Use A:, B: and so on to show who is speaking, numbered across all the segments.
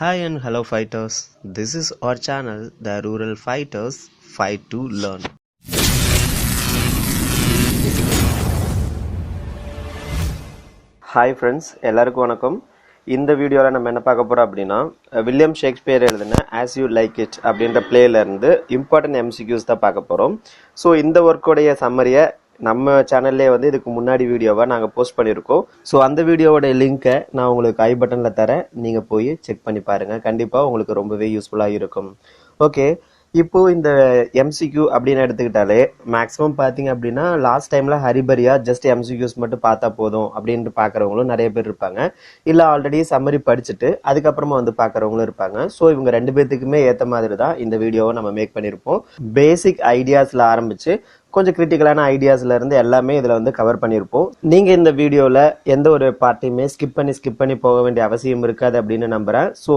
A: Hi and hello fighters. This is our channel, The Rural Fighters Fight to Learn. Hi friends, எல்லாருக்கும் வணக்கம். இந்த வீடியோவில் நம்ம என்ன பார்க்க போகிறோம் அப்படின்னா, வில்லியம் ஷேக்ஸ்பியர் எழுதின ஆஸ் யூ லைக் இட் அப்படின்ற பிளேலேருந்து இம்பார்ட்டன்ட் எம்சிக்யூஸ் தான் பார்க்க போகிறோம். ஸோ இந்த ஒர்க்கோடைய சம்மரியை நம்ம சேனல்லே வந்து இதுக்கு முன்னாடி வீடியோவை நாங்கள் போஸ்ட் பண்ணியிருக்கோம். ஸோ அந்த வீடியோவோட லிங்க்கை நான் உங்களுக்கு ஐ பட்டனில் தரேன், நீங்கள் போய் செக் பண்ணி பாருங்கள். கண்டிப்பாக உங்களுக்கு ரொம்பவே யூஸ்ஃபுல்லாக இருக்கும். ஓகே, இப்போ இந்த எம்சிக்யூ அப்படின்னு எடுத்துக்கிட்டாலே மேக்ஸிமம் பார்த்தீங்க அப்படின்னா லாஸ்ட் டைம்ல ஹரிபரியா ஜஸ்ட் எம்சிக்யூஸ் மட்டும் பார்த்தா போதும் அப்படின்ட்டு பார்க்குறவங்களும் நிறைய பேர் இருப்பாங்க. இல்லை ஆல்ரெடி சம்மரி படிச்சுட்டு அதுக்கப்புறமா வந்து பார்க்குறவங்களும் இருப்பாங்க. ஸோ இவங்க ரெண்டு பேர்த்துக்குமே ஏற்ற மாதிரி தான் இந்த வீடியோவை நம்ம மேக் பண்ணியிருப்போம். பேசிக் ஐடியாஸ்ல ஆரம்பிச்சு கொஞ்சம் கிரிட்டிக்கலான ஐடியாஸ்ல இருந்து எல்லாமே இதுல வந்து கவர் பண்ணியிருப்போம். நீங்க இந்த வீடியோல எந்த ஒரு பார்ட்டையுமே ஸ்கிப் பண்ணி போக வேண்டிய அவசியம் இருக்காது அப்படின்னு நம்புறேன். ஸோ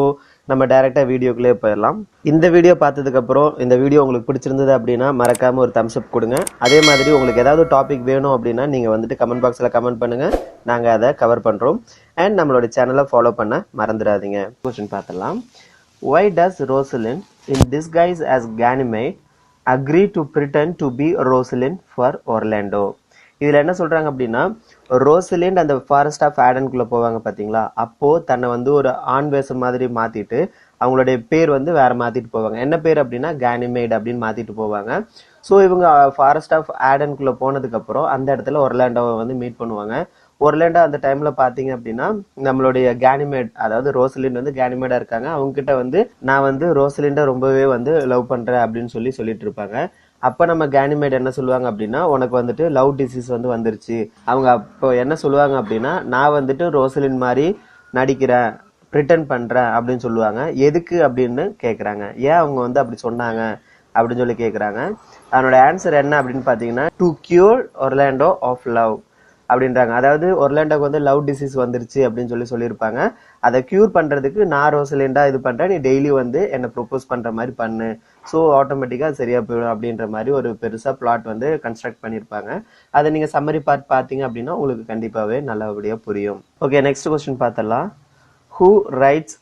A: நம்ம டைரக்டா வீடியோக்குள்ளே போயிடலாம். இந்த வீடியோ பார்த்ததுக்கு அப்புறம் இந்த வீடியோ உங்களுக்கு பிடிச்சிருந்தது அப்படின்னா மறக்காம ஒரு தம்ஸ் அப் கொடுங்க. அதே மாதிரி உங்களுக்கு ஏதாவது டாபிக் வேணும் அப்படின்னா நீங்க வந்துட்டு கமெண்ட் பாக்ஸ்ல கமெண்ட் பண்ணுங்க, நாங்க அதை கவர் பண்றோம். அண்ட் நம்மளோட சேனலை ஃபாலோ பண்ண மறந்துடாதீங்க. கொஸ்டின் பார்த்தலாம். Why does Rosalind in disguise as Ganymede agree to pretend to be Rosalind for Orlando? இதுல என்ன சொல்றாங்க அப்படின்னா, ரோசலிண்ட் அந்த ஃபாரஸ்ட் ஆஃப் ஆடன்குள்ள போவாங்க பாத்தீங்களா, அப்போ தன்னை வந்து ஒரு ஆண் வேஷம் மாதிரி மாத்திட்டு அவங்களுடைய பேர் வந்து வேற மாத்திட்டு போவாங்க. என்ன பேர் அப்படின்னா கேனிமேட் அப்படின்னு மாத்திட்டு போவாங்க. ஸோ இவங்க ஃபாரஸ்ட் ஆஃப் ஆடன்குள்ள போனதுக்கு அப்புறம் அந்த இடத்துல ஒர்லாண்டோவை வந்து மீட் பண்ணுவாங்க. ஒர்லாண்டோ அந்த டைம்ல பாத்தீங்க அப்படின்னா நம்மளுடைய கேனிமேட், அதாவது ரோசலிண்ட் வந்து கேனிமேடா இருக்காங்க. அவங்க கிட்ட வந்து நான் வந்து ரோசலிண்ட ரொம்பவே வந்து லவ் பண்றேன் அப்படின்னு சொல்லிட்டு இருப்பாங்க. அப்ப நம்ம கேனிமேட் என்ன சொல்லுவாங்க அப்படின்னா, உனக்கு வந்துட்டு லவ் டிசீஸ் வந்து வந்துருச்சு. அவங்க அப்போ என்ன சொல்லுவாங்க அப்படின்னா, நான் வந்துட்டு ரோசலின் மாதிரி நடிக்கிறேன், பிரிட்டன் பண்றேன் அப்படின்னு சொல்லுவாங்க. எதுக்கு அப்படின்னு கேக்குறாங்க. ஏன் அவங்க வந்து அப்படி சொன்னாங்க அப்படின்னு சொல்லி கேக்குறாங்க. அதனோட ஆன்சர் என்ன அப்படின்னு பாத்தீங்கன்னா, to cure Orlando of love அப்படின்றாங்க. அதாவது ஒர்லாண்டோக்கு வந்து லவ் டிசீஸ் வந்துருச்சு அப்படின்னு சொல்லியிருப்பாங்க. அதை கியூர் பண்றதுக்கு நான் ரோசலிண்டா இது பண்றேன், நீ டெய்லி வந்து என்ன ப்ரொபோஸ் பண்ற மாதிரி பண்ணு, ஸோ ஆட்டோமேட்டிக்கா சரியா போயிடும் அப்படின்ற மாதிரி ஒரு பெருசா பிளாட் வந்து கன்ஸ்ட்ரக்ட் பண்ணியிருப்பாங்க. அதை நீங்க சம்மரி பார்ட் பார்த்தீங்க அப்படின்னா உங்களுக்கு கண்டிப்பாவே நல்லபடியா புரியும். ஓகே, நெக்ஸ்ட் கொஸ்டின் பார்த்தலாம். Who rights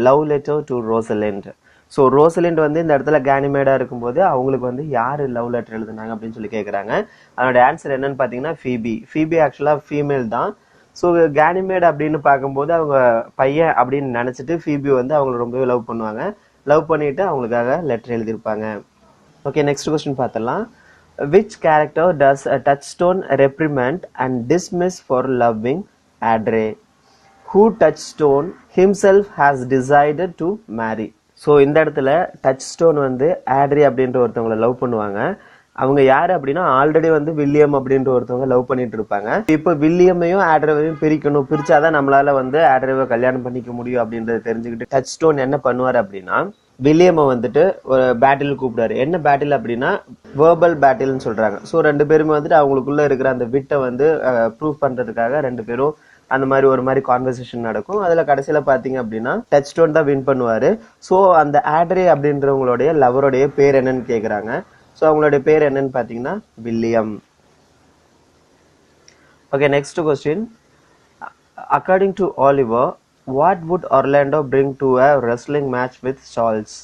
A: love letter to Rosalind? So Rosalind வந்து இந்த இடத்துல கேனிமேடா இருக்கும்போது அவங்களுக்கு வந்து யாரு லவ் லெட்டர் எழுதுனாங்க அப்படின்னு சொல்லி கேட்குறாங்க. அதோட ஆன்சர் என்னன்னு பார்த்தீங்கன்னா ஃபீபி. ஃபீபி ஆக்சுவலா ஃபீமேல் தான். ஸோ கேனிமேட் அப்படின்னு பார்க்கும்போது அவங்க பையன் அப்படின்னு நினைச்சிட்டு ஃபீபி வந்து அவங்களை ரொம்பவே லவ் பண்ணுவாங்க. லவ் பண்ணிட்டு அவங்களுக்காக லெட்டர் எழுதியிருப்பாங்க. ஓகே, நெக்ஸ்ட் கொஸ்டின் பார்த்தலாம். Which character does Touchstone reprimand and dismiss for loving Audrey? Who Touchstone himself has decided to marry? So இந்த இடத்துல டச்ஸ்டோன் வந்து ஆட்ரி அப்படின்ற ஒருத்தவங்களை லவ் பண்ணுவாங்க. அவங்க யாரு அப்படின்னா ஆல்ரெடி வந்து வில்லியம் அப்படின்ற ஒருத்தவங்க லவ் பண்ணிட்டு இருப்பாங்க. இப்போ வில்லியமையும் ஆட்ரேவையும் பிரிக்கணும், பிரிச்சாதான் நம்மளால வந்து ஆட்ரேவை கல்யாணம் பண்ணிக்க முடியும் அப்படின்றத தெரிஞ்சுக்கிட்டு டச்ஸ்டோன் என்ன பண்ணுவார் அப்படின்னா, வில்லியமை வந்துட்டு ஒரு பேட்டில் கூப்பிடாரு. என்ன பேட்டில் அப்படின்னா வேர்பல் பேட்டில்னு சொல்றாங்க. ஸோ ரெண்டு பேருமே வந்துட்டு அவங்களுக்குள்ள இருக்கிற அந்த விட்டை வந்து ப்ரூவ் பண்றதுக்காக ரெண்டு பேரும் அந்த மாதிரி ஒரு மாதிரி கான்வர்சேஷன் நடக்கும். அதுல கடைசியில பாத்தீங்க அப்படின்னா டச்ஸ்டோன் தான் வின் பண்ணுவாரு. ஸோ அந்த ஆட்ரே அப்படின்றவங்களுடைய லவருடைய பேர் என்னன்னு கேக்குறாங்க. ஸோ அவங்களுடைய பேர் என்னன்னு பாத்தீங்கன்னா William. Okay, next question. According to Oliver, what would Orlando bring to a wrestling match with Charles?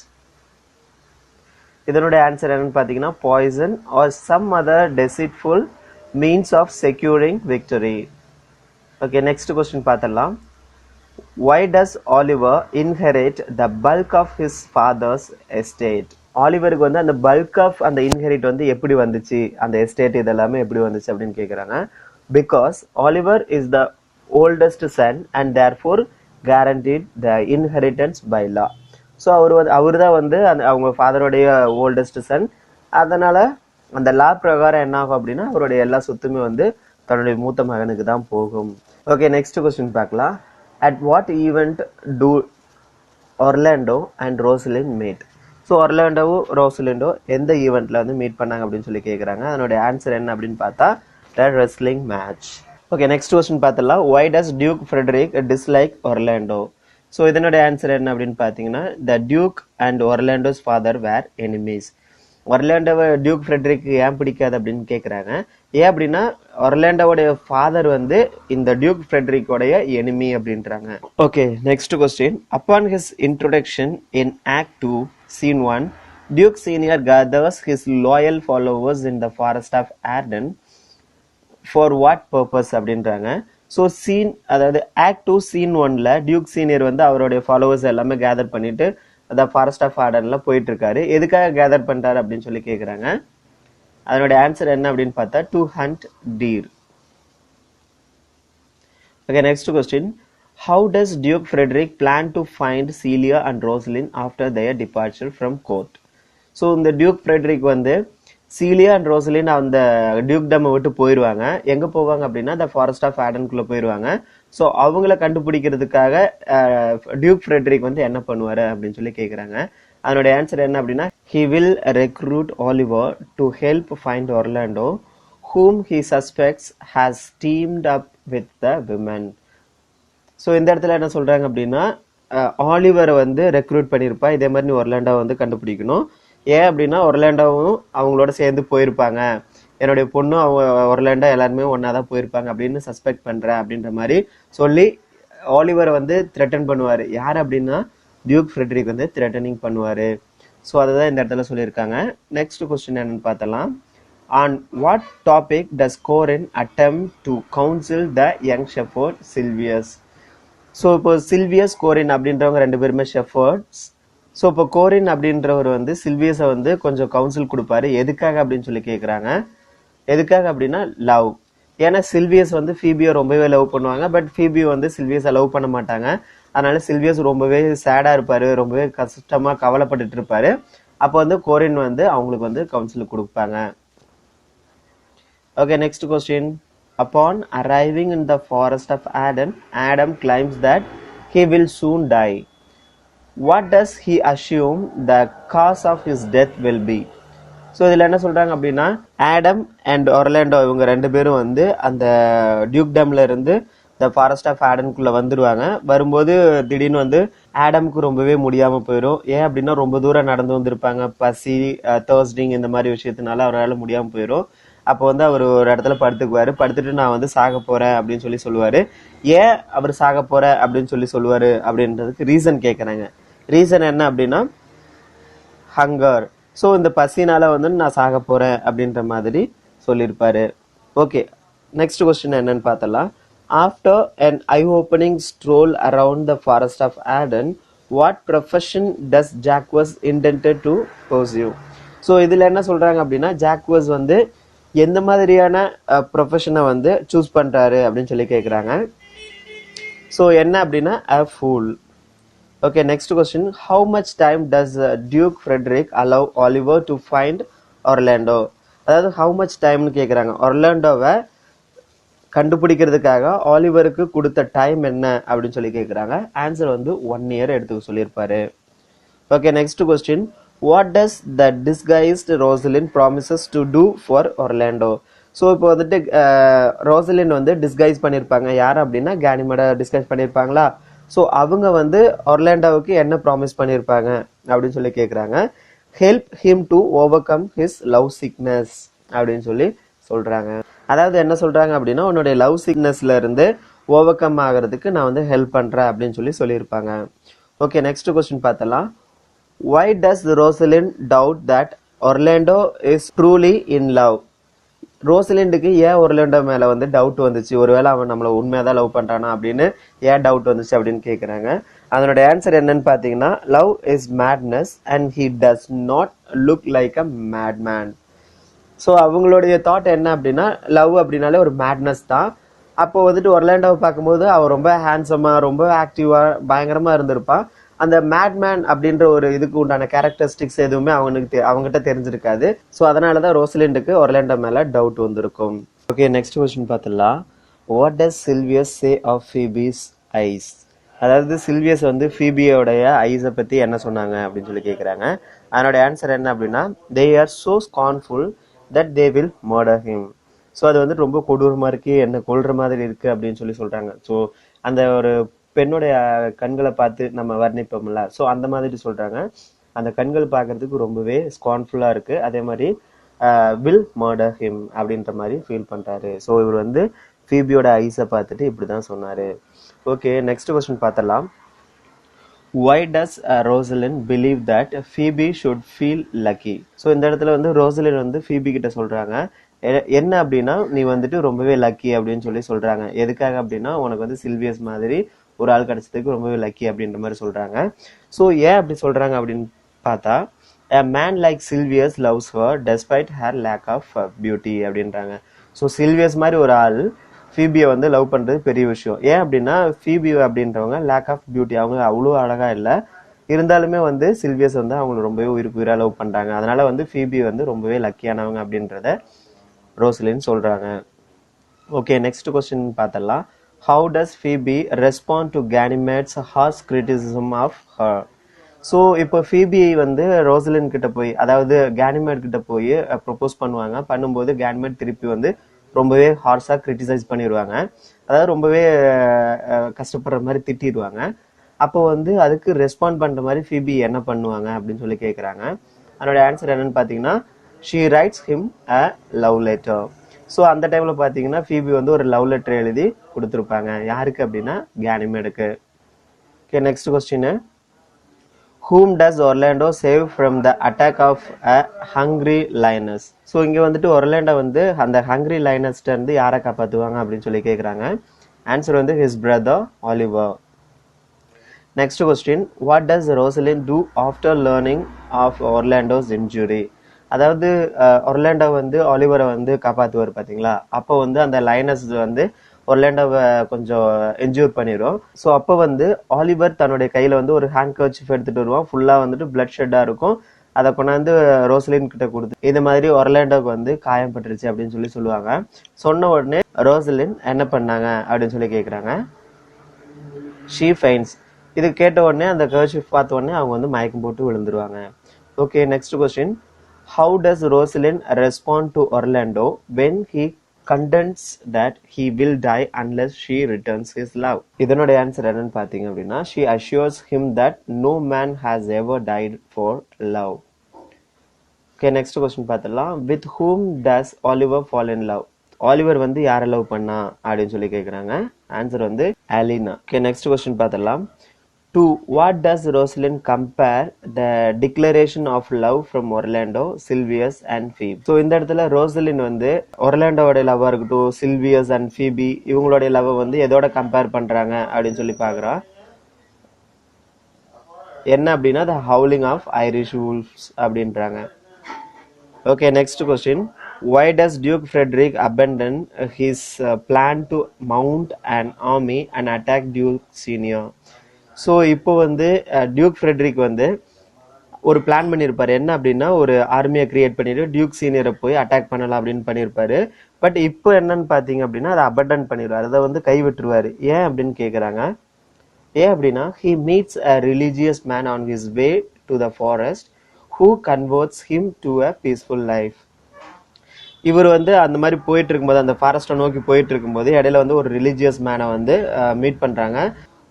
A: இதனுடைய ஆன்சர் என்னன்னு பாத்தீங்கன்னா poison or some other deceitful means of securing victory. Okay, next question பார்த்தலாம். Why does Oliver inherit the bulk of his father's estate? ஆலிவருக்கு வந்து அந்த bulk of அந்த inherit வந்து எப்படி வந்துச்சு, அந்த எஸ்டேட் இதெல்லாமே எப்படி வந்துச்சு அப்படின்னு கேக்குறாங்க. Because Oliver is the oldest son and therefore guaranteed the inheritance by law. So அவர் தான் வந்து அவங்க ஃபாதருடைய ஓல்டஸ்ட் சன். அதனால அந்த லா பிரகாரம் என்ன ஆகும் அப்படின்னா அவருடைய எல்லா சொத்துமே வந்து தன்னுடைய மூத்த மகனுக்கு தான் போகும். ஓகே, நெக்ஸ்ட் கொஸ்டின் பார்க்கலாம். At what event do Orlando and Rosalind meet? So ஒர்லாண்டோவும் ரோசலிண்டோ எந்த ஈவெண்ட்ல வந்து மீட் பண்ணாங்க அப்படின்னு சொல்லி கேட்குறாங்க. அதனுடைய ஆன்சர் என்ன அப்படின்னு பார்த்தா the wrestling match. Okay, next question பார்த்தலாம். Why does Duke Frederick dislike Orlando? So இதனுடைய ஆன்சர் என்ன அப்படின்னு பார்த்தீங்கன்னா the duke and Orlando's father were enemies. ஒர்லாண்டோவை டியூக் ஃப்ரெட்ரிக் ஏன் பிடிக்காது அப்படின்னு கேக்குறாங்க. ஏன் அப்படின்னா ஒர்லாண்டோவுடைய ஃபாதர் வந்து இந்த டியூக் ஃப்ரெட்ரிக்கோடைய எனிமி அப்படின்றாங்க. Okay, next question. Upon his introduction in act 2 scene 1, duke senior gathers his loyal followers in the forest of Arden for what purpose அப்படின்றாங்க. ஸோ சீன், அதாவது ஆக்ட் 2 சீன் 1ல டியூக் சீனியர் வந்து அவருடைய followers எல்லாமே gather பண்ணிட்டு அந்த forest of ஆர்டன்ல போயிட்டு இருக்காரு. எதுக்காக கேதர் பண்றாரு அப்படின்னு சொல்லி கேக்குறாங்க. அதனுடைய ஆன்சர் என்ன அப்படின்னு பார்த்தா to hunt deer. Okay, next question. How does Duke Frederick plan to find Celia and Rosalind after their departure from court? So இந்த டியூக் ஃப்ரெட்ரிக் வந்து சீலியா அண்ட் ரோசலின் அந்த டியூக்டம் விட்டு போயிடுவாங்க. எங்க போவாங்க அப்படின்னா த ஃபாரஸ்ட் ஆஃப் ஆடன்குள்ள போயிடுவாங்க. So அவங்கள கண்டுபிடிக்கிறதுக்காக டியூக் ஃப்ரெட்ரிக் வந்து என்ன பண்ணுவாரு அப்படின்னு சொல்லி கேட்குறாங்க. அதனுடைய ஆன்சர் என்ன அப்படின்னா he will recruit Oliver to help find Orlando, whom he suspects has teamed up with the women. So இந்த இடத்துல என்ன சொல்றாங்க அப்படின்னா ஆலிவரை வந்து ரெக்ரூட் பண்ணியிருப்பா. இதே மாதிரி நீ ஒர்லாண்டோ வந்து கண்டுபிடிக்கணும். ஏன் அப்படின்னா ஒர்லாண்டோவும் அவங்களோட சேர்ந்து போயிருப்பாங்க, என்னுடைய பொண்ணும் அவங்க ஒர்லாண்டோ எல்லாருமே ஒன்னாதான் போயிருப்பாங்க அப்படின்னு சஸ்பெக்ட் பண்றேன் அப்படின்ற மாதிரி சொல்லி ஆலிவரை வந்து த்ரெட்டன் பண்ணுவாரு. யார் அப்படின்னா டியூக் ஃப்ரெட்ரிக் வந்து த்ரெட்டனிங் பண்ணுவாரு. ஸோ அதுதான் இந்த இடத்துல சொல்லியிருக்காங்க. நெக்ஸ்ட் கொஸ்டின் என்னன்னு பார்த்தலாம். On what topic does Corin attempt to counsel the young shepherd Silvius? So இப்போ சில்வியஸ் கோரின் அப்படின்றவங்க ரெண்டு பேருமே ஷெஃபர்ட்ஸ். ஸோ இப்போ கோரின் அப்படின்றவர் வந்து சில்வியஸை வந்து கொஞ்சம் கவுன்சில் கொடுப்பாரு. எதுக்காக அப்படின்னு சொல்லி கேட்குறாங்க. எதுக்காக அப்படின்னா லவ். ஏன்னா சில்வியஸ் வந்து ஃபீபியை ரொம்பவே லவ் பண்ணுவாங்க. பட் ஃபீபி வந்து சில்வியஸை லவ் பண்ண மாட்டாங்க. அதனால சில்வியஸ் ரொம்பவே சேடா இருப்பாரு, ரொம்பவே கஷ்டமா கவலைப்பட்டுட்டு இருப்பாரு. அப்போ வந்து கோரின் வந்து அவங்களுக்கு வந்து கவுன்சில் கொடுப்பாங்க. Okay, next question. Upon arriving in the forest of Arden, Adam claims that he will soon die. What does he assume the cause of his death will be? So இதில் என்ன சொல்றாங்க அப்படின்னா ஆடம் அண்ட் ஒர்லாண்டோ இவங்க ரெண்டு பேரும் வந்து அந்த டியூக்டம்ல இருந்து த ஃபாரஸ்ட் ஆஃப் ஆடனுக்குள்ள வந்துடுவாங்க. வரும்போது திடீர்னு வந்து ஆடம்க்கு ரொம்பவே முடியாம போயிடும். ஏன் அப்படின்னா ரொம்ப தூரம் நடந்து வந்திருப்பாங்க, பசி, தர்ஸ்டிங் இந்த மாதிரி விஷயத்தினால அவரால் முடியாம போயிடும். அப்போ வந்து அவர் ஒரு இடத்துல படுத்துக்குவாரு. படுத்துட்டு நான் வந்து சாக போறேன் அப்படின்னு சொல்லி சொல்லுவாரு. ஏன் அவர் சாக போற அப்படின்னு சொல்லி சொல்லுவாரு அப்படின்றதுக்கு ரீசன் கேட்கறாங்க. ரீசன் என்ன அப்படின்னா ஹங்கர். ஸோ இந்த பசினால வந்து நான் சாக போறேன் அப்படின்ற மாதிரி சொல்லியிருப்பாரு. ஓகே, நெக்ஸ்ட் கொஸ்டின் என்னன்னு பார்த்தலாம். After an eye-opening stroll around the forest of Arden, what profession does Jacques intended to pursue? So இதுல என்ன சொல்றாங்க அப்படின்னா ஜாக்வஸ் வந்து எந்த மாதிரியான ப்ரொஃபஷனை வந்து சூஸ் பண்றாரு அப்படின்னு சொல்லி கேட்குறாங்க. ஸோ என்ன அப்படின்னா a fool. Okay, next question. How much time does Duke Frederick allow Oliver to find Orlando? அதாவது ஹவு மச் டைம்னு கேட்குறாங்க. ஒர்லாண்டோவை கண்டுபிடிக்கிறதுக்காக ஆலிவருக்கு கொடுத்த டைம் என்ன அப்படின்னு சொல்லி கேட்குறாங்க. ஆன்சர் வந்து 1 year எடுத்துக்க சொல்லியிருப்பாரு. Okay, next question. What does the disguised Rosalind promises to do for Orlando? So இப்போ வந்துட்டு ரோசலின் வந்து டிஸ்கைஸ் பண்ணியிருப்பாங்க. யார் அப்படின்னா கேனிமேட டிஸ்கைஸ் பண்ணியிருப்பாங்களா? ஸோ அவங்க வந்து ஒர்லாண்டோவுக்கு என்ன ப்ராமிஸ் பண்ணியிருப்பாங்க அப்படின்னு சொல்லி கேட்குறாங்க. Help him to over come his love sickness அப்படின்னு சொல்லி சொல்றாங்க. அதாவது என்ன சொல்றாங்க அப்படின்னா உன்னுடைய லவ் சிக்னஸ்ல இருந்து ஓவர் கம் ஆகிறதுக்கு நான் வந்து ஹெல்ப் பண்றேன் அப்படின்னு சொல்லி சொல்லியிருப்பாங்க. ஓகே, நெக்ஸ்ட் கொஸ்டின் பார்த்தலாம். Why does Rosalind doubt that Orlando is truly in love? ரோசலிண்டுக்கு ஏன் ஒர்லாண்டோ மேல வந்து டவுட் வந்துச்சு? ஒருவேளை அவன் நம்மளை உண்மையாதான் லவ் பண்றானா அப்படின்னு ஏன் டவுட் வந்துச்சு அப்படின்னு கேட்குறாங்க. அதனோட ஆன்சர் என்னன்னு பாத்தீங்கன்னா love is madness and he does not look like a madman. So அவங்களுடைய தாட் என்ன அப்படின்னா லவ் அப்படின்னாலே ஒரு மேட்னஸ் தான். அப்போ வந்துட்டு ஒர்லாண்டோவை பார்க்கும்போது அவன் ரொம்ப ஹேண்ட்ஸமா, ரொம்ப ஆக்டிவா, பயங்கரமா இருந்திருப்பான். அந்த மேட்மேன் அப்படின்ற ஒரு இதுக்கு உண்டான கேரக்டரிஸ்டிக்ஸ் எதுவுமே அவங்ககிட்ட தெரிஞ்சிருக்காது. ஸோ அதனாலதான் ரோசலிண்டுக்கு ஒர்லாண்டோ மேல டவுட் வந்திருக்கும். ஓகே, நெக்ஸ்ட் கொஸ்டின் பார்த்தலாம். What does Silvius say of Phoebe's eyes? அதாவது சில்வியஸ் வந்து ஃபீபியோடைய ஐஸை பத்தி என்ன சொன்னாங்க அப்படின்னு சொல்லி கேட்குறாங்க. அதனோட ஆன்சர் என்ன அப்படின்னா they are so scornful that they will murder him. So அது வந்து ரொம்ப கொடூரமா இருக்கு, என்ன கொல்ற மாதிரி இருக்கு அப்படின்னு சொல்லி சொல்றாங்க. ஸோ அந்த ஒரு பெண்ணுடைய கண்களை பார்த்து நம்ம வர்ணிப்போம்ல, ஸோ அந்த மாதிரி சொல்றாங்க. அந்த கண்கள் பார்க்கறதுக்கு ரொம்பவே ஸ்கான்ஃபுல்லா இருக்கு. அதே மாதிரி வில் மர்டர் ஹிம் அப்படின்ற மாதிரி ஃபீல் பண்றாரு. ஸோ இவர் வந்து ஃபீபியோட ஐஸை பார்த்துட்டு இப்படிதான் சொன்னாரு. ஓகே, நெக்ஸ்ட் கொஸ்டின் பார்த்தலாம். Why does Rosalind believe that Phoebe should feel lucky? So இந்த இடத்துல வந்து ரோசலின் வந்து ஃபீபி கிட்ட சொல்றாங்க, என்ன அப்படின்னா நீ வந்துட்டு ரொம்பவே லக்கி அப்படின்னு சொல்லி சொல்றாங்க. எதுக்காக அப்படின்னா உனக்கு வந்து சில்வியஸ் மாதிரி ஒரு ஆள் கிடைச்சதுக்கு ரொம்பவே லக்கி அப்படின்ற மாதிரி சொல்றாங்க. ஸோ ஏன் அப்படி சொல்றாங்க அப்படின்னு பார்த்தா, a man like Sylvius loves her despite her lack of beauty அப்படின்றாங்க. ஸோ சில்வியஸ் மாதிரி ஒரு ஆள் ஃபீபியை வந்து லவ் பண்றது பெரிய விஷயம். ஏன் அப்படின்னா ஃபீபி அப்படின்றவங்க லேக் ஆஃப் பியூட்டி, அவங்க அவ்வளோ அழகா இல்லை, இருந்தாலுமே வந்து சில்வியஸ் வந்து அவங்க ரொம்பவே உயிரா லவ் பண்றாங்க. அதனால வந்து ஃபீபி வந்து ரொம்பவே லக்கியானவங்க அப்படின்றத ரோசலின் சொல்றாங்க. ஓகே, நெக்ஸ்ட் கொஸ்டின் பார்த்தலாம். How does Phoebe respond to Ganymede's harsh criticism of her? So இப்போ ஃபீபி வந்து ரோசலின் கிட்ட போய், அதாவது கேனிமேட் கிட்ட போய் ப்ரொபோஸ் பண்ணும்போது கேனிமேட் திருப்பி வந்து ரொம்பவே ஹார்ஷா கிரிட்டிசைஸ் பண்ணிடுவாங்க. அதாவது ரொம்பவே கஷ்டப்படுற மாதிரி திட்டிடுவாங்க. அப்போ வந்து அதுக்கு ரெஸ்பாண்ட் பண்ற மாதிரி ஃபீபி என்ன பண்ணுவாங்க அப்படின்னு சொல்லி கேட்குறாங்க. அதனோட ஆன்சர் என்னன்னு பார்த்தீங்கன்னா, she writes him a love letter. So அந்த டைம்ல பார்த்தீங்கன்னா ஃபீபி வந்து ஒரு லவ் லெட்டர் எழுதி கொடுத்துருப்பாங்க. யாருக்கு அப்படின்னா கேனிமேடுக்கு. Okay, next question. Whom does Orlando save from the attack of a hungry lioness? So இங்க வந்துட்டு ஒர்லாண்டோ வந்து அந்த ஹங்க்ரி லைனஸ்ட இருந்து யாரை காப்பாத்துவாங்க அப்படின்னு சொல்லி கேட்குறாங்க. ஆன்சர் வந்து his brother Oliver. Next question. What does Rosalind do after learning of Orlando's injury? அதாவது ஒர்லாண்டோ வந்து ஆலிவரை வந்து காப்பாத்துவார் பாத்தீங்களா, அப்போ வந்து அந்த லைனஸ் வந்து ஒர்லாண்டோவை கொஞ்சம் என்ஜூர் பண்ணிடும். ஸோ அப்போ வந்து ஆலிவர் தன்னுடைய கையில வந்து ஒரு ஹேண்ட் கர்ச்சீஃப் எடுத்துட்டு வருவான். ஃபுல்லா வந்துட்டு பிளட் ஷெட்டா இருக்கும். அதை கொண்டாந்து ரோசலின் கிட்ட கொடுத்து இது மாதிரி ஒர்லாண்டோக்கு வந்து காயம் பட்டுருச்சு அப்படின்னு சொல்லி சொல்லுவாங்க. சொன்ன உடனே ரோசலின் என்ன பண்ணாங்க அப்படின்னு சொல்லி கேட்குறாங்க. She fines. இது கேட்ட உடனே அந்த கர்ச்சீஃப் பார்த்த உடனே அவங்க வந்து மயக்கம் போட்டு விழுந்துருவாங்க. Okay, next question. How does Rosalind respond to Orlando when he contends that he will die unless she returns his love? இதனோட ஆன்சர் என்னன்னு பார்த்தீங்க அப்படின்னா, she assures him that no man has ever died for love. Okay, next question பார்த்தலாம். With whom does Oliver fall in love? Oliver வந்து யாரை love பண்ணா அப்படின்னு சொல்லி கேட்குறாங்க. ஆன்சர் வந்து அலினா. Okay, next question பார்த்தலாம். To what does Rosalind compare the declaration of love from Orlando, Sylvius and Phoebe? So இந்த இடத்துல ரோசலின் வந்து ஒர்லாண்டோட லவ்வா இருக்கட்டும், சில்வியஸ் அண்ட் ஃபீபி இவங்களோட லவ் வந்து எதோட கம்பேர் பண்றாங்க அப்படின்னு சொல்லி பாக்குறா. என்ன அப்படின்னா the howling of Irish wolves அப்படின்றாங்க. Okay, next question. Why does Duke Frederick abandon his plan to mount an army and attack Duke Senior? So இப்போ வந்து டியூக் ஃப்ரெட்ரிக் வந்து ஒரு பிளான் பண்ணியிருப்பாரு. என்ன அப்படின்னா ஒரு ஆர்மியை கிரியேட் பண்ணிட்டு டியூக் சீனியரை போய் அட்டாக் பண்ணலாம் அப்படின்னு பண்ணியிருப்பாரு. பட் இப்போ என்னன்னு பார்த்தீங்க அப்படின்னா அதை அபண்டன் பண்ணிடுவார், அதை வந்து கைவிட்டுருவாரு. ஏன் அப்படின்னு கேட்குறாங்க. ஏன் அப்படின்னா he meets a religious man on his way to the forest who converts him to a peaceful life. இவர் வந்து அந்த மாதிரி போயிட்டு இருக்கும்போது, அந்த ஃபாரஸ்ட்டை நோக்கி போயிட்டு இருக்கும்போது இடையில வந்து ஒரு ரிலீஜியஸ் மேனை வந்து மீட் பண்றாங்க.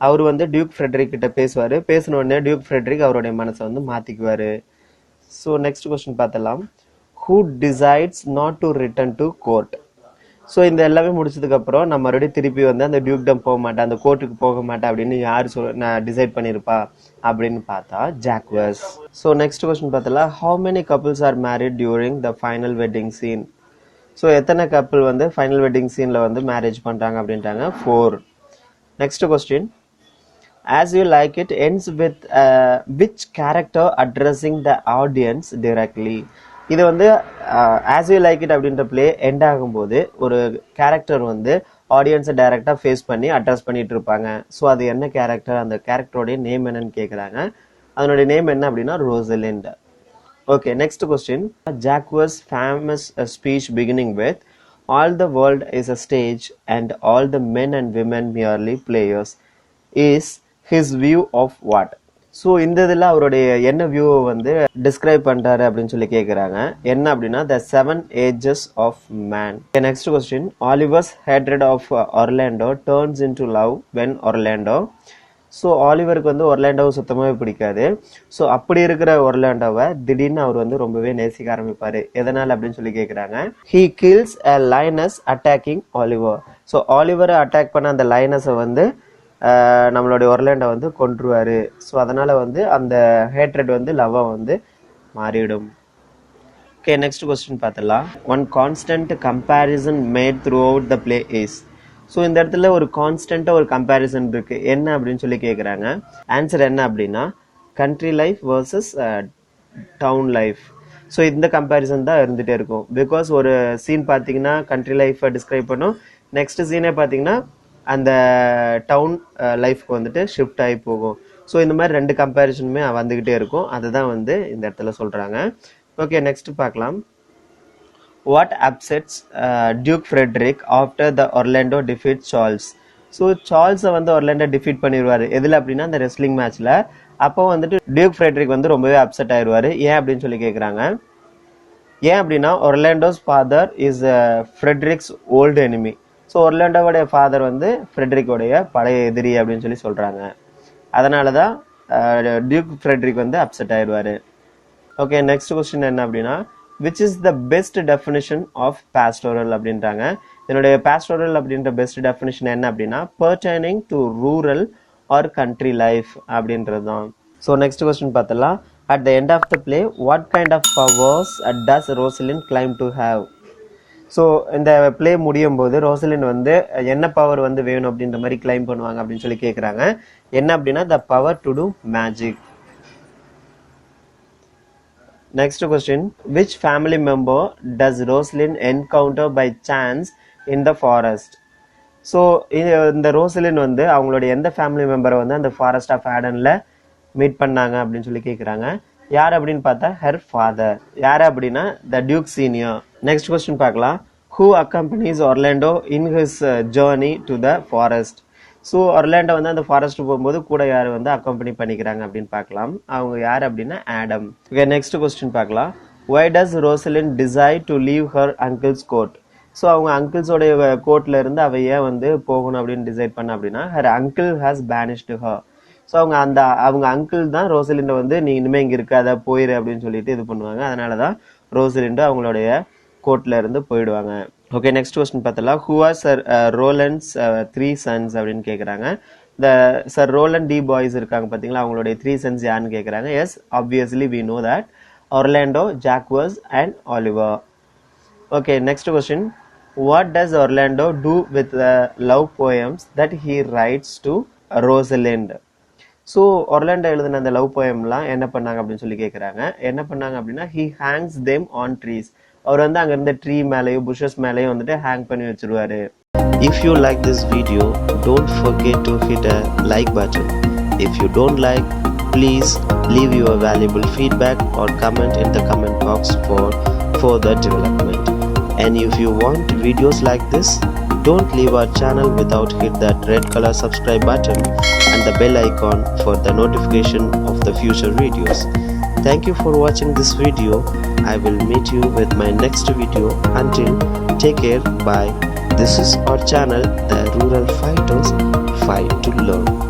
A: அவர் வந்து டியூக் ஃப்ரெட்ரிக் கிட்ட பேசுவாரு. பேசின உடனே டியூக் ஃப்ரெட்ரிக் அவருடைய மனசை வந்து மாத்திக்குவாரு. ஸோ நெக்ஸ்ட் கொஸ்டின் பார்த்தலாம். Who decides not to return to court? So இந்த எல்லாமே முடிச்சதுக்கு அப்புறம் நம்ம மறுபடியும் திருப்பி வந்து அந்த டியூக்டம் போக மாட்டேன், அந்த கோர்ட்டுக்கு போக மாட்டேன் அப்படின்னு யார் நான் டிசைட் பண்ணியிருப்பா அப்படின்னு பார்த்தா ஜாக்வஸ். ஸோ நெக்ஸ்ட் கொஸ்டின் பார்த்தலாம். How many couples are married during the final wedding scene? So எத்தனை கப்புள் வந்து ஃபைனல் வெட்டிங் சீன்ல வந்து மேரேஜ் பண்றாங்க அப்படின்ட்டாங்க. 4. Next question. As You Like It ends with which character addressing the audience directly? இது வந்து As You Like It அப்படின்ற play end ஆகும்போது ஒரு கேரக்டர் வந்து ஆடியன்ஸை டைரக்டா ஃபேஸ் பண்ணி அட்ரஸ் பண்ணிட்டு இருப்பாங்க. ஸோ அது என்ன கேரக்டர், அந்த கேரக்டரோடைய நேம் என்னன்னு கேட்குறாங்க. அதனுடைய நேம் என்ன அப்படின்னா Rosalind. Okay, next question. Jacques famous speech beginning with all the world is a stage and all the men and women merely players is his view of what? So இந்த இதில் அவருடைய என்ன வியூவை வந்து டிஸ்கிரைப் பண்றாரு அப்படின்னு சொல்லி கேட்குறாங்க. என்ன அப்படின்னா the 7 ages of man. Next question. Oliver's hatred of Orlando turns into love when Orlando so ஆலிவருக்கு வந்து ஒர்லாண்டோவை சுத்தமாகவே பிடிக்காது. ஸோ அப்படி இருக்கிற ஒர்லாண்டோவை திடீர்னு அவர் வந்து ரொம்பவே நேசிக்க ஆரம்பிப்பார். எதனால் அப்படின்னு சொல்லி கேட்குறாங்க. He kills a lioness attacking Oliver. So ஆலிவரை அட்டாக் பண்ண அந்த லைனஸை வந்து நம்மளுடைய ஒர்லாண்டோ வந்து கொன்றுவார். ஸோ அதனால் வந்து அந்த ஹேட்ரட் வந்து லவ்வாக வந்து மாறிவிடும். ஓகே, நெக்ஸ்ட் கொஸ்டின் பார்த்துடலாம். One constant comparison mat through out the play is. So இந்த இடத்துல ஒரு கான்ஸ்டண்ட்டாக ஒரு கம்பேரிசன் இருக்குது. என்ன அப்படின்னு சொல்லி கேட்குறாங்க. ஆன்சர் என்ன அப்படின்னா country life versus town life. So இந்த கம்பேரிசன் தான் இருந்துகிட்டே இருக்கும். பிகாஸ் ஒரு சீன் பார்த்தீங்கன்னா கண்ட்ரி லைஃப்பை டிஸ்கிரைப் பண்ணும், நெக்ஸ்ட் சீனே பார்த்தீங்கன்னா அந்த டவுன் லைஃப்க்கு வந்துட்டு ஷிஃப்ட் ஆகி போகும். ஸோ இந்த மாதிரி ரெண்டு கம்பேரிசனுமே வந்துக்கிட்டே இருக்கும். அதுதான் வந்து இந்த இடத்துல சொல்கிறாங்க. ஓகே, நெக்ஸ்ட் பார்க்கலாம். What upsets duke Frederick after the Orlando defeat Charles. So சார்ல்ஸை வந்து ஒர்லாண்டோ டிஃபீட் பண்ணிடுவார். எதில் அப்படின்னா அந்த ரெஸ்லிங் மேட்ச்சில். அப்போ வந்துட்டு டியூக் ஃப்ரெட்ரிக் வந்து ரொம்பவே அப்செட் ஆயிடுவார். ஏன் அப்படின்னு சொல்லி கேட்குறாங்க. ஏன் அப்படின்னா Orlando's father is Frederick's old enemy. So ஒர்லாண்டோவுடைய ஃபாதர் வந்து ஃப்ரெட்ரிக்கோடைய பழைய எதிரி அப்படின்னு சொல்லி சொல்கிறாங்க. அதனால தான் டியூக் ஃப்ரெட்ரிக் வந்து அப்செட் ஆயிடுவார். ஓகே, நெக்ஸ்ட் கொஸ்டின் என்ன அப்படின்னா which is the best definition of pastoral அப்படின்றாங்க. என்னுடைய பாஸ்டோரல் அப்படின்ற பெஸ்ட் டெஃபினிஷன் என்ன அப்படின்னா pertaining to rural or country life அப்படின்றது தான். ஸோ நெக்ஸ்ட் கொஸ்டின் பார்த்தலாம். At the end of the play what kind of powers does Rosslyn claim to have. So இந்த play முடியும் போது ரோசலின் வந்து என்ன பவர் வந்து வேணும் அப்படின்ற மாதிரி கிளைம் பண்ணுவாங்க அப்படின்னு சொல்லி கேட்குறாங்க. என்ன அப்படின்னா the power to do magic. Next question. Which family member does Rosalind encounter by chance in the forest? So இந்த ரோசலின் வந்து அவங்களுடைய எந்த ஃபேமிலி மெம்பரை வந்து அந்த ஃபாரஸ்ட் ஆஃப் ஆடனில் மீட் பண்ணாங்க அப்படின்னு சொல்லி கேட்குறாங்க. யார் அப்படின்னு பார்த்தா ஹர் ஃபாதர். யார் அப்படின்னா the duke senior. Next question பார்க்கலாம். Who accompanies Orlando in his journey to the forest. So Orlando வந்து அந்த ஃபாரஸ்ட் போகும்போது கூட யார் வந்து அக்கம்பனி பண்ணிக்கிறாங்க அப்படின்னு பார்க்கலாம். அவங்க யார் அப்படின்னா ஆடம். ஓகே, நெக்ஸ்ட் கொஸ்டின் பார்க்கலாம். Why does Rosalind decide to leave her uncle's court. So அவங்க அங்கிள்ஸோடைய கோர்ட்ல இருந்து அவ ஏன் வந்து போகணும் அப்படின்னு டிசைட் பண்ண அப்படின்னா her uncle has banished her. So அவங்க அங்கிள் தான் ரோசலிண்டை வந்து நீ இனிமேல் இங்கே இருக்காத போயிரு அப்படின்னு சொல்லிட்டு இது பண்ணுவாங்க. அதனால தான் ரோசலிண்டை அவங்களுடைய கோர்ட்ல இருந்து போயிடுவாங்க. ஓகே, நெக்ஸ்ட் கொஸ்டின் பார்த்தலாம். ஹூ ஆர் சர் ரோலண்ட்ஸ் 3 sons அப்படின்னு கேட்குறாங்க. இந்த சர் ரோலண்ட் டி பாய்ஸ் இருக்காங்க பார்த்தீங்களா, அவங்களுடைய 3 sons யாருன்னு கேட்குறாங்க. Yes, obviously we know that Orlando, Jaques and Oliver. Okay, next question. What does Orlando do with the love poems that he writes to Rosalind. So Orlando எழுதின அந்த love போயம்லாம் என்ன பண்ணாங்க அப்படின்னு சொல்லி கேட்குறாங்க. என்ன பண்ணாங்க அப்படின்னா he hangs them on trees. அவர் வந்து அங்கே இருந்த ட்ரீ மேலேயும் புஷஸ் மேலேயும் வந்துட்டு ஹேங் பண்ணி வச்சிருவாரு.
B: If you like this video, don't forget to hit a like button. If you don't like, please leave your valuable feedback or comment in the comment box for further development. And if you want videos like this, don't leave our channel without hit that red color subscribe button and the bell icon for the notification of the future videos. Thank you for watching this video. I will meet you with my next video. Until, take care, bye. This is our channel, The Rural Fighters Fight to Learn.